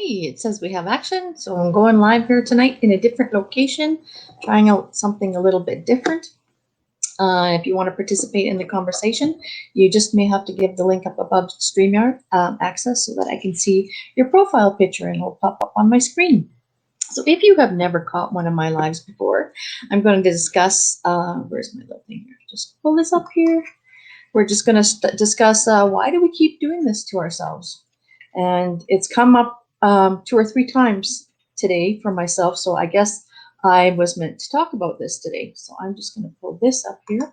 Hey, it says we have action, so I'm going live here tonight in a different location, trying out something a little bit different. If you want to participate in the conversation, you just may have to give the link up above StreamYard access so that I can see your profile picture and it'll pop up on my screen. So if you have never caught one of my lives before, I'm going to discuss, where's my little thing here? Just pull this up here. We're just going to discuss why do we keep doing this to ourselves? And it's come up 2 or 3 times today for myself. So I guess I was meant to talk about this today. So I'm just going to pull this up here.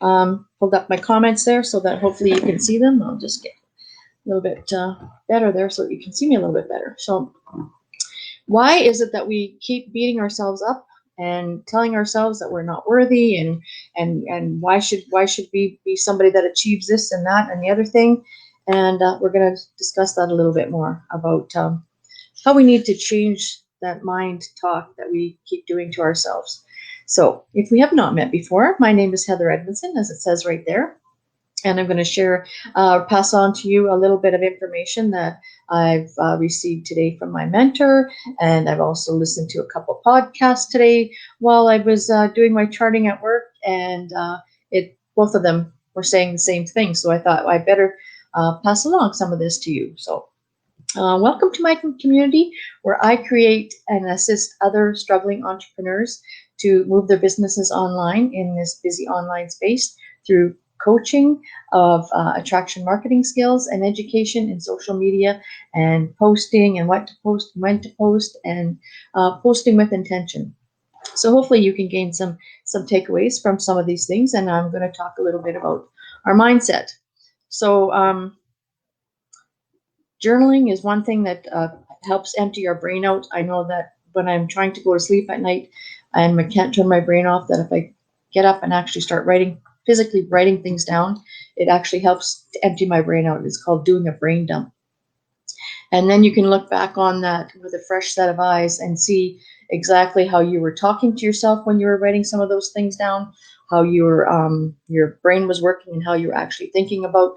Pulled up my comments there so that hopefully you can see them. I'll just get a little bit better there so you can see me a little bit better. So why is it that we keep beating ourselves up and telling ourselves that we're not worthy, and why should we be somebody that achieves this and that and the other thing? And we're going to discuss that a little bit more about how we need to change that mind talk that we keep doing to ourselves. So if we have not met before, my name is Heather Edmondson, as it says right there. And I'm going to share, pass on to you a little bit of information that I've received today from my mentor. And I've also listened to a couple podcasts today while I was doing my charting at work. And both of them were saying the same thing. So I thought I better pass along some of this to you. So welcome to my community where I create and assist other struggling entrepreneurs to move their businesses online in this busy online space through coaching of attraction marketing skills and education in social media and posting and what to post, when to post, and posting with intention. So hopefully you can gain some takeaways from some of these things, and I'm going to talk a little bit about our mindset. So journaling is one thing that helps empty our brain out. I know that when I'm trying to go to sleep at night and I can't turn my brain off, that if I get up and actually start physically writing things down, it actually helps to empty my brain out. It's called doing a brain dump. And then you can look back on that with a fresh set of eyes and see exactly how you were talking to yourself when you were writing some of those things down, how your brain was working, and how you were actually thinking about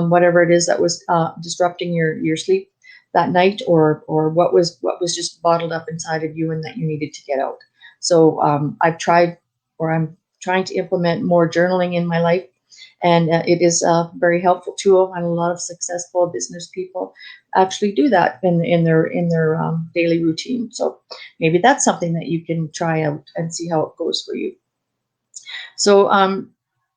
whatever it is that was disrupting your sleep that night, or what was just bottled up inside of you and that you needed to get out. So I've tried, or I'm trying to implement more journaling in my life, and it is a very helpful tool, and a lot of successful business people actually do that in their daily routine. So maybe that's something that you can try out and see how it goes for you. So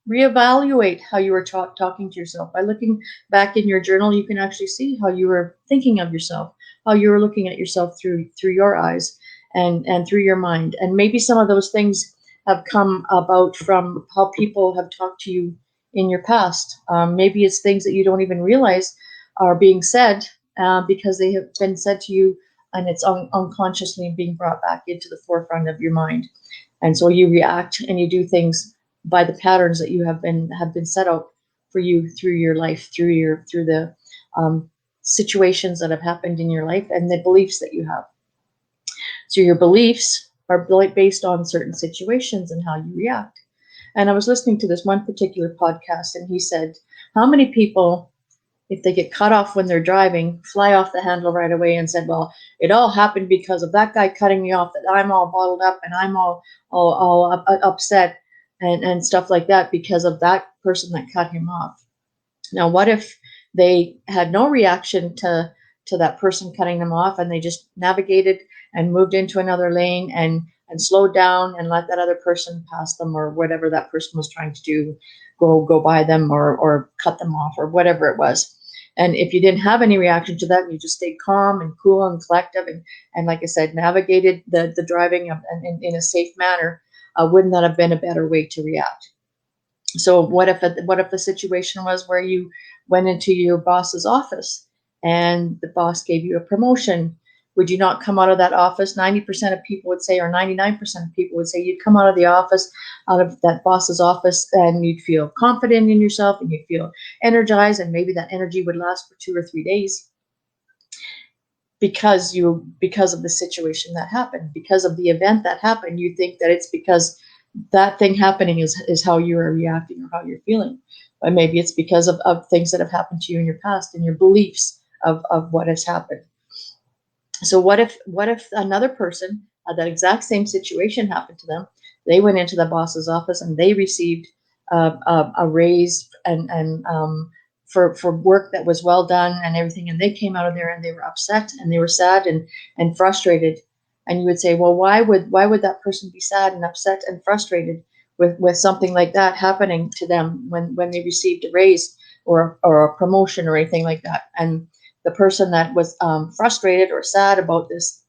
reevaluate how you were talking to yourself. By looking back in your journal, you can actually see how you were thinking of yourself, how you were looking at yourself through your eyes and through your mind. And maybe some of those things have come about from how people have talked to you in your past. Maybe it's things that you don't even realize are being said because they have been said to you, and it's unconsciously being brought back into the forefront of your mind. And so you react and you do things by the patterns that you have been set out for you through your life, through the situations that have happened in your life, and the beliefs that you have. So your beliefs are based on certain situations and how you react. And I was listening to this one particular podcast, and he said, how many people, if they get cut off when they're driving, fly off the handle right away and said, well, it all happened because of that guy cutting me off, that I'm all bottled up and I'm all upset and stuff like that because of that person that cut him off. Now, what if they had no reaction to that person cutting them off, and they just navigated and moved into another lane and slowed down and let that other person pass them, or whatever that person was trying to do, go by them or cut them off or whatever it was. And if you didn't have any reaction to that, and you just stayed calm and cool and collective and like I said, navigated the driving in a safe manner, wouldn't that have been a better way to react? So what if the situation was where you went into your boss's office and the boss gave you a promotion? Would you not come out of that office? 90% of people would say, or 99% of people would say, you'd come out of that boss's office, and you'd feel confident in yourself and you'd feel energized, and maybe that energy would last for 2 or 3 days because of the situation that happened, because of the event that happened. You think that it's because that thing happening is how you are reacting or how you're feeling. But maybe it's because of things that have happened to you in your past and your beliefs of what has happened. So what if another person had that exact same situation happen to them? They went into the boss's office and they received a raise and for work that was well done and everything, and they came out of there and they were upset and they were sad and frustrated. And you would say, well, why would that person be sad and upset and frustrated with something like that happening to them when they received a raise or a promotion or anything like that? And the person that was frustrated or sad about this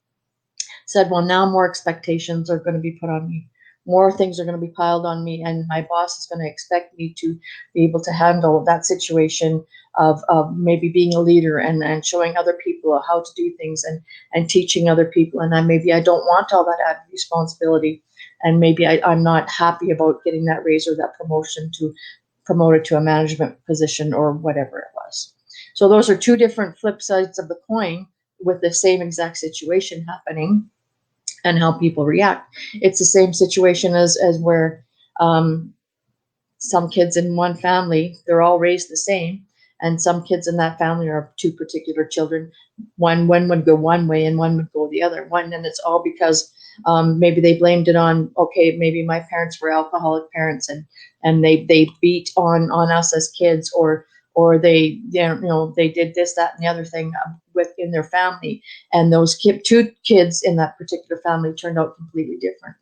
said, well, now more expectations are going to be put on me. More things are going to be piled on me, and my boss is going to expect me to be able to handle that situation of maybe being a leader and showing other people how to do things and teaching other people. And maybe I don't want all that added responsibility. And maybe I'm not happy about getting that raise or that promotion to promoted to a management position or whatever it was. So those are two different flip sides of the coin with the same exact situation happening and how people react. It's the same situation as where um, some kids in one family, they're all raised the same, and some kids in that family are two particular children. One would go one way and one would go the other one, and it's all because maybe they blamed it on, okay, maybe my parents were alcoholic parents and they beat on us as kids, or they did this, that, and the other thing within their family, and those two kids in that particular family turned out completely different.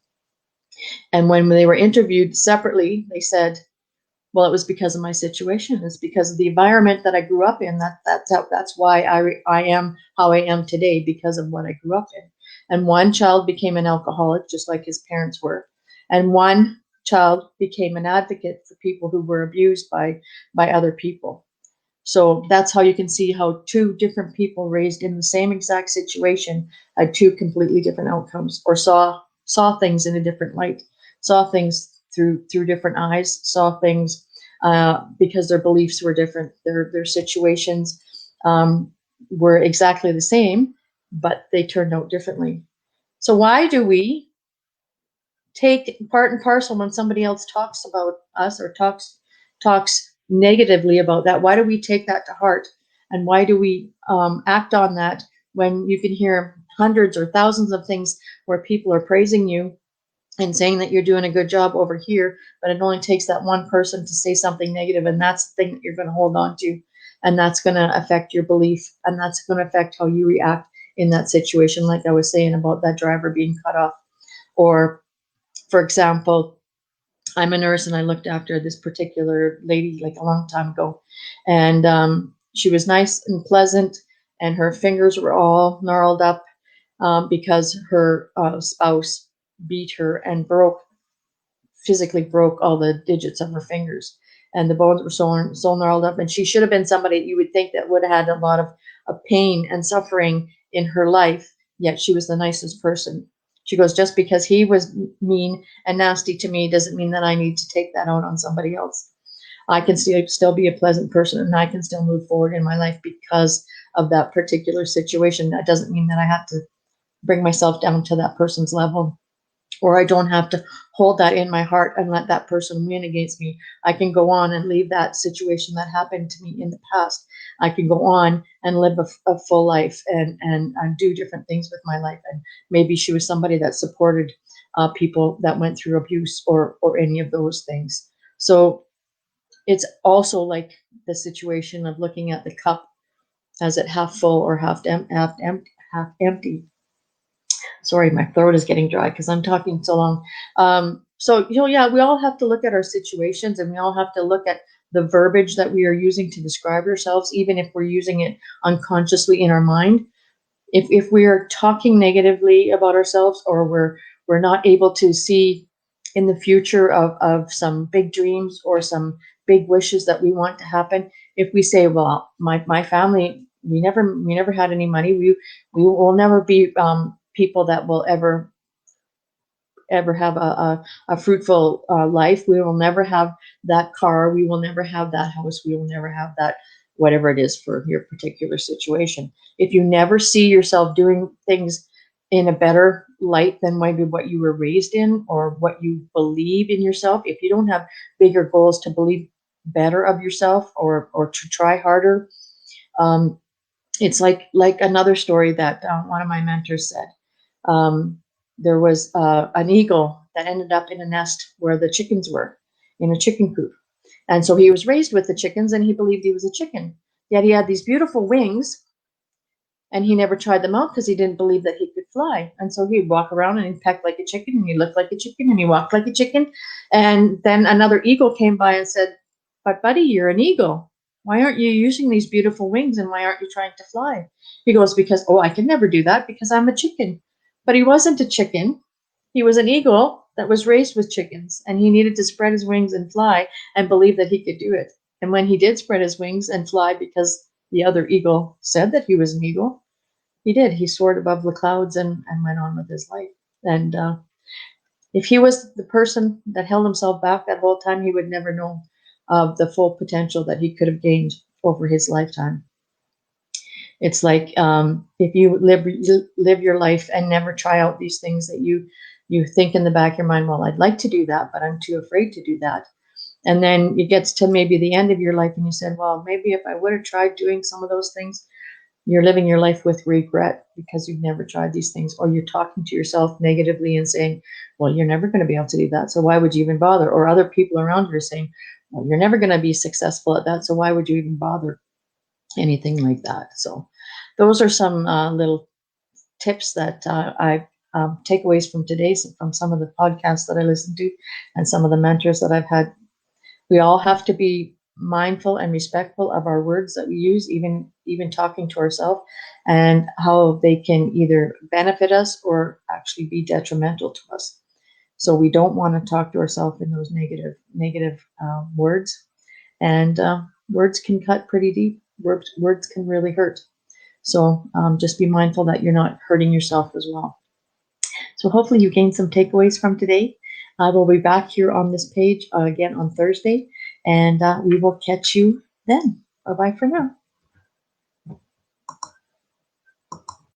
And when they were interviewed separately, they said, well, it was because of my situation. It's because of the environment that I grew up in. That's why I am how I am today, because of what I grew up in. And one child became an alcoholic, just like his parents were, and one child became an advocate for people who were abused by other people. So that's how you can see how two different people raised in the same exact situation had two completely different outcomes, or saw things in a different light, saw things through different eyes, saw things because their beliefs were different, their situations were exactly the same, but they turned out differently. So why do we take part and parcel when somebody else talks about us or talks negatively about that? Why do we take that to heart, and why do we act on that when you can hear hundreds or thousands of things where people are praising you and saying that you're doing a good job over here, but it only takes that one person to say something negative, and that's the thing that you're going to hold on to, and that's going to affect your belief, and that's going to affect how you react in that situation, like I was saying about that driver being cut off. Or for example, I'm a nurse and I looked after this particular lady like a long time ago, and she was nice and pleasant, and her fingers were all gnarled up because her spouse beat her and physically broke all the digits of her fingers, and the bones were so gnarled up. And she should have been somebody you would think that would have had a lot of pain and suffering in her life, yet she was the nicest person. She goes, just because he was mean and nasty to me doesn't mean that I need to take that out on somebody else. I can still be a pleasant person, and I can still move forward in my life because of that particular situation. That doesn't mean that I have to bring myself down to that person's level, or I don't have to hold that in my heart and let that person win against me. I can go on and leave that situation that happened to me in the past. I can go on and live a full life and do different things with my life. And maybe she was somebody that supported people that went through abuse or any of those things. So it's also like the situation of looking at the cup as it half full or half empty. Sorry, my throat is getting dry because I'm talking so long. So, yeah, we all have to look at our situations, and we all have to look at the verbiage that we are using to describe ourselves, even if we're using it unconsciously in our mind. If we are talking negatively about ourselves, or we're not able to see in the future of some big dreams or some big wishes that we want to happen, if we say, well, my family, we never had any money, we will never be people that will ever have a fruitful life. We will never have that car. We will never have that house. We will never have that, whatever it is for your particular situation. If you never see yourself doing things in a better light than maybe what you were raised in or what you believe in yourself, if you don't have bigger goals to believe better of yourself or to try harder, um, It's like another story that one of my mentors said. Um, there was an eagle that ended up in a nest where the chickens were, in a chicken coop. And so he was raised with the chickens and he believed he was a chicken. Yet he had these beautiful wings and he never tried them out because he didn't believe that he could fly. And so he'd walk around and he'd peck like a chicken and he looked like a chicken and he walked like a chicken. And then another eagle came by and said, "But buddy, you're an eagle. Why aren't you using these beautiful wings and why aren't you trying to fly?" He goes, "Because, oh, I can never do that because I'm a chicken." But he wasn't a chicken. He was an eagle that was raised with chickens and he needed to spread his wings and fly and believe that he could do it. And when he did spread his wings and fly because the other eagle said that he was an eagle, he did. He soared above the clouds and went on with his life. And if he was the person that held himself back that whole time, he would never know of the full potential that he could have gained over his lifetime. It's like if you live your life and never try out these things that you think in the back of your mind, well, I'd like to do that, but I'm too afraid to do that. And then it gets to maybe the end of your life and you said, well, maybe if I would have tried doing some of those things, you're living your life with regret because you've never tried these things, or you're talking to yourself negatively and saying, well, you're never going to be able to do that, so why would you even bother? Or other people around you are saying, well, you're never going to be successful at that, so why would you even bother? Anything like that. So those are some little tips that I takeaways from today's, from some of the podcasts that I listened to and some of the mentors that I've had. We all have to be mindful and respectful of our words that we use, even talking to ourselves, and how they can either benefit us or actually be detrimental to us. So we don't want to talk to ourselves in those negative words, and words can cut pretty deep. Words can really hurt. So just be mindful that you're not hurting yourself as well. So hopefully you gained some takeaways from today. I will be back here on this page again on Thursday, and we will catch you then. Bye bye for now.